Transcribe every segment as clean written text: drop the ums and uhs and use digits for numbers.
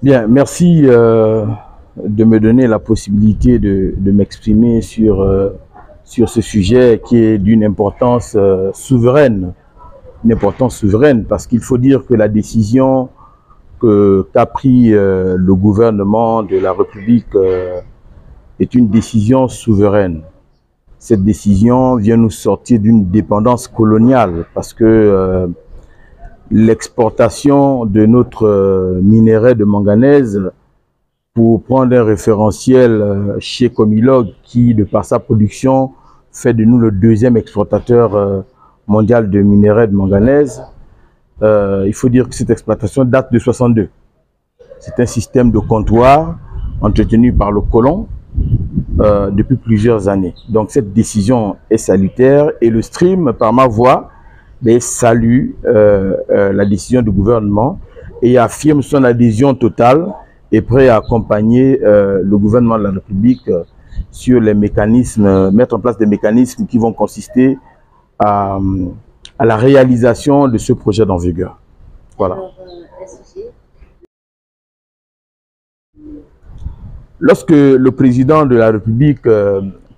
Bien, merci de me donner la possibilité de m'exprimer sur ce sujet qui est d'une importance souveraine, une importance souveraine, parce qu'il faut dire que la décision qu'a pris le gouvernement de la République est une décision souveraine. Cette décision vient nous sortir d'une dépendance coloniale, parce que l'exportation de notre minerai de manganèse, pour prendre un référentiel chez Comilog, qui, de par sa production, fait de nous le deuxième exportateur mondial de minerai de manganèse, il faut dire que cette exploitation date de 62. C'est un système de comptoir entretenu par le colon depuis plusieurs années. Donc cette décision est salutaire et le stream, par ma voix, salue la décision du gouvernement et affirme son adhésion totale et prêt à accompagner le gouvernement de la République sur les mécanismes, mettre en place des mécanismes qui vont consister à la réalisation de ce projet d'envergure. Voilà. Lorsque le président de la République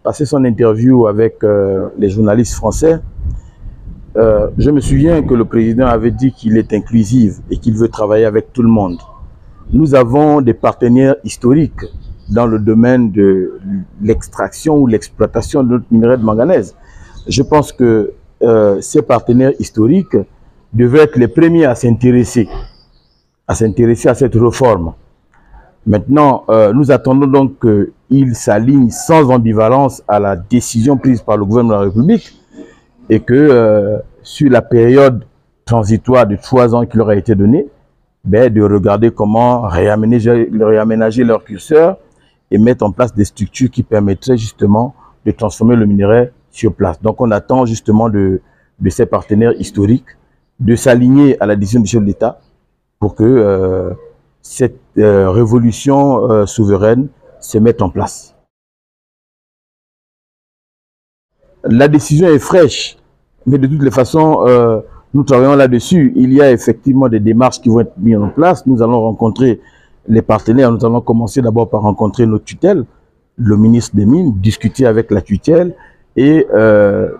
passait son interview avec les journalistes français, je me souviens que le président avait dit qu'il est inclusif et qu'il veut travailler avec tout le monde. Nous avons des partenaires historiques dans le domaine de l'extraction ou l'exploitation de notre minerai de manganèse. Je pense que ces partenaires historiques devaient être les premiers à s'intéresser à cette réforme. Maintenant, nous attendons donc qu'il s'aligne sans ambivalence à la décision prise par le gouvernement de la République et que sur la période transitoire de 3 ans qui leur a été donnée, de regarder comment réaménager leur curseur et mettre en place des structures qui permettraient justement de transformer le minerai sur place. Donc on attend justement de ces partenaires historiques de s'aligner à la décision du chef de l'État pour que cette révolution souveraine se mette en place. La décision est fraîche, mais de toutes les façons, nous travaillons là-dessus. Il y a effectivement des démarches qui vont être mises en place. Nous allons rencontrer les partenaires. Nous allons commencer d'abord par rencontrer notre tutelle, le ministre des Mines, discuter avec la tutelle et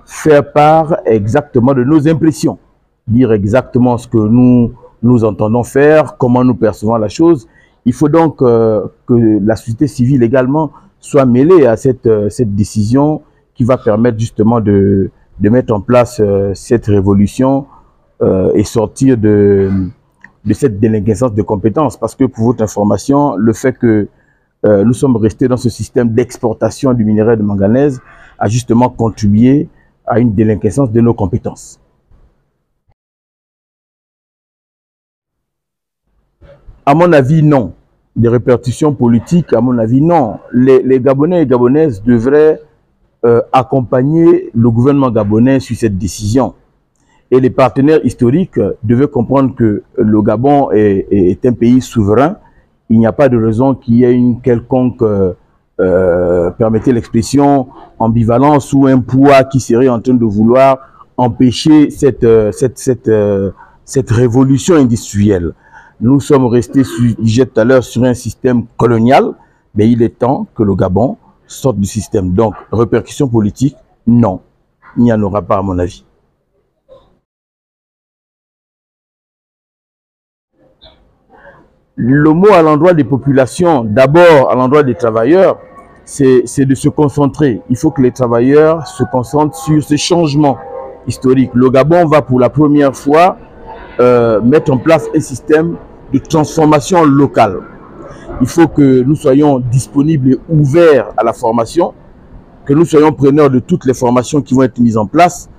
faire part exactement de nos impressions. Dire exactement ce que nous entendons faire, comment nous percevons la chose. Il faut donc que la société civile également soit mêlée à cette décision qui va permettre justement de mettre en place cette révolution et sortir de cette délinquance de compétences. Parce que pour votre information, le fait que nous sommes restés dans ce système d'exportation du minerai de manganèse a justement contribué à une délinquance de nos compétences. À mon avis, non. Des répercussions politiques, à mon avis, non. Les Gabonais et Gabonaises devraient accompagner le gouvernement gabonais sur cette décision. Et les partenaires historiques devaient comprendre que le Gabon est un pays souverain. Il n'y a pas de raison qu'il y ait une quelconque, permettez l'expression, ambivalence ou un poids qui serait en train de vouloir empêcher cette révolution industrielle. Nous sommes restés, je disais tout à l'heure, sur un système colonial, mais il est temps que le Gabon sorte du système. Donc, répercussions politiques, non, il n'y en aura pas à mon avis. Le mot à l'endroit des populations, d'abord à l'endroit des travailleurs, c'est de se concentrer. Il faut que les travailleurs se concentrent sur ce changement historique. Le Gabon va pour la première fois mettre en place un système de transformation locale. Il faut que nous soyons disponibles et ouverts à la formation, que nous soyons preneurs de toutes les formations qui vont être mises en place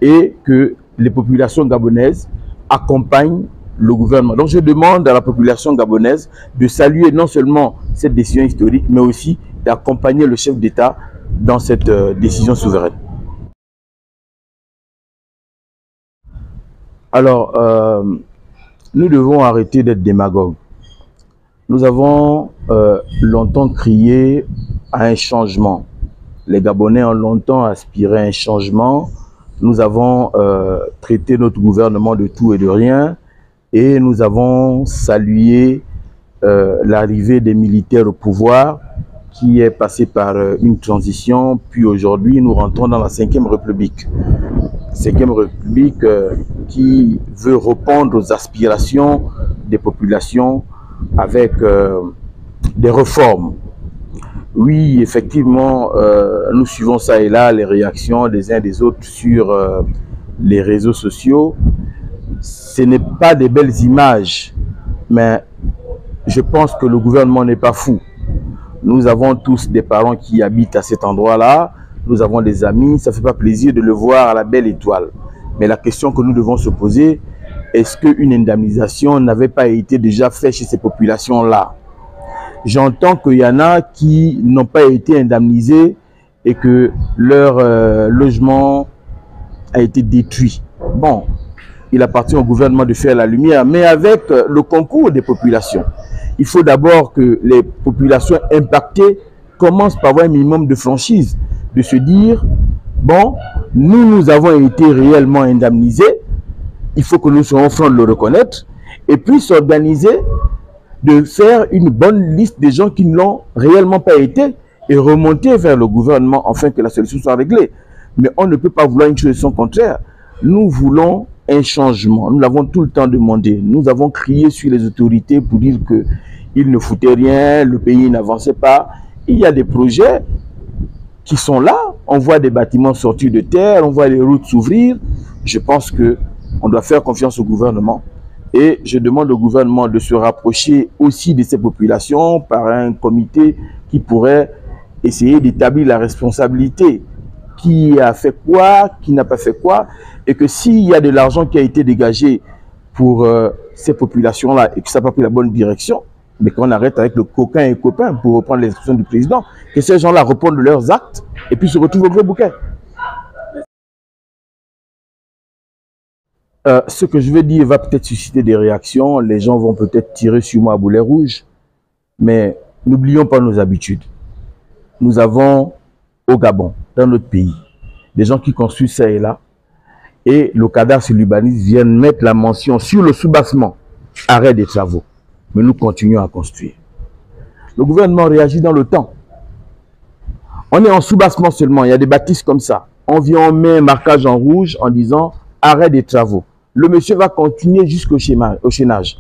et que les populations gabonaises accompagnent le gouvernement. Donc je demande à la population gabonaise de saluer non seulement cette décision historique, mais aussi d'accompagner le chef d'État dans cette décision souveraine. Alors, nous devons arrêter d'être démagogues. Nous avons longtemps crié à un changement. Les Gabonais ont longtemps aspiré à un changement. Nous avons traité notre gouvernement de tout et de rien. Et nous avons salué l'arrivée des militaires au pouvoir, qui est passé par une transition, puis aujourd'hui nous rentrons dans la 5e République. 5e République qui veut répondre aux aspirations des populations avec des réformes. Oui, effectivement, nous suivons ça et là, les réactions des uns des autres sur les réseaux sociaux. Ce n'est pas des belles images, mais je pense que le gouvernement n'est pas fou. Nous avons tous des parents qui habitent à cet endroit-là, nous avons des amis, ça ne fait pas plaisir de le voir à la belle étoile. Mais la question que nous devons se poser, est-ce qu'une indemnisation n'avait pas été déjà faite chez ces populations-là? J'entends qu'il y en a qui n'ont pas été indemnisés et que leur logement a été détruit. Bon, il appartient au gouvernement de faire la lumière, mais avec le concours des populations. Il faut d'abord que les populations impactées commencent par avoir un minimum de franchise, de se dire, bon, nous avons été réellement indemnisés, il faut que nous soyons francs de le reconnaître, et puis s'organiser, de faire une bonne liste des gens qui ne l'ont réellement pas été et remonter vers le gouvernement afin que la solution soit réglée. Mais on ne peut pas vouloir une chose de son contraire. Nous voulons un changement. Nous l'avons tout le temps demandé. Nous avons crié sur les autorités pour dire qu'ils ne foutaient rien, le pays n'avançait pas. Il y a des projets qui sont là. On voit des bâtiments sortir de terre, on voit les routes s'ouvrir. Je pense qu'on doit faire confiance au gouvernement. Et je demande au gouvernement de se rapprocher aussi de ces populations par un comité qui pourrait essayer d'établir la responsabilité. Qui a fait quoi, qui n'a pas fait quoi. Et que s'il y a de l'argent qui a été dégagé pour ces populations-là et que ça n'a pas pris la bonne direction, mais qu'on arrête avec le coquin et copain, pour reprendre l'expression du président, que ces gens-là répondent de leurs actes et puis se retrouvent au gros bouquet. Ce que je vais dire va peut-être susciter des réactions. Les gens vont peut-être tirer sur moi à boulet rouge. Mais n'oublions pas nos habitudes. Nous avons au Gabon, dans notre pays, des gens qui construisent ça et là. Et le cadastre l'urbanisme vient mettre la mention sur le soubassement. Arrêt des travaux. Mais nous continuons à construire. Le gouvernement réagit dans le temps. On est en soubassement seulement. Il y a des bâtisses comme ça. On vient, on met un marquage en rouge en disant arrêt des travaux. Le monsieur va continuer jusqu'au chaînage.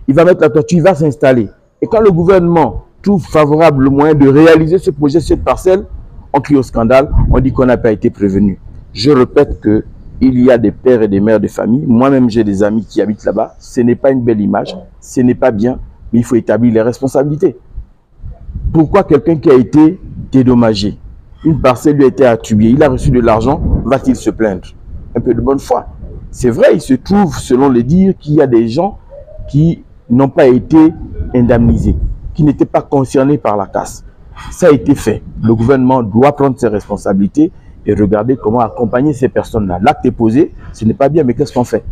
Il va mettre la toiture, il va s'installer. Et quand le gouvernement trouve favorable le moyen de réaliser ce projet, cette parcelle, on crie au scandale, on dit qu'on n'a pas été prévenu. Je répète qu'il y a des pères et des mères de famille. Moi-même, j'ai des amis qui habitent là-bas. Ce n'est pas une belle image, ce n'est pas bien, mais il faut établir les responsabilités. Pourquoi quelqu'un qui a été dédommagé, une parcelle lui a été attribuée, il a reçu de l'argent, va-t-il se plaindre? Un peu de bonne foi. C'est vrai, il se trouve, selon les dires, qu'il y a des gens qui n'ont pas été indemnisés, qui n'étaient pas concernés par la casse. Ça a été fait. Le gouvernement doit prendre ses responsabilités et regarder comment accompagner ces personnes-là. L'acte est posé, ce n'est pas bien, mais qu'est-ce qu'on fait?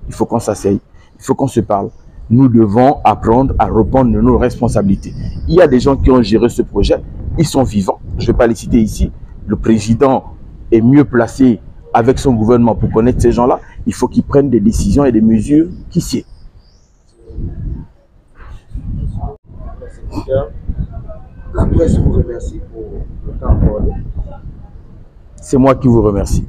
Il faut qu'on s'asseye, il faut qu'on se parle. Nous devons apprendre à répondre de nos responsabilités. Il y a des gens qui ont géré ce projet, ils sont vivants. Je ne vais pas les citer ici. Le président est mieux placé avec son gouvernement pour connaître ces gens-là. Il faut qu'ils prennent des décisions et des mesures qui sied. La presse vous remercie pour le temps accordé. C'est moi qui vous remercie.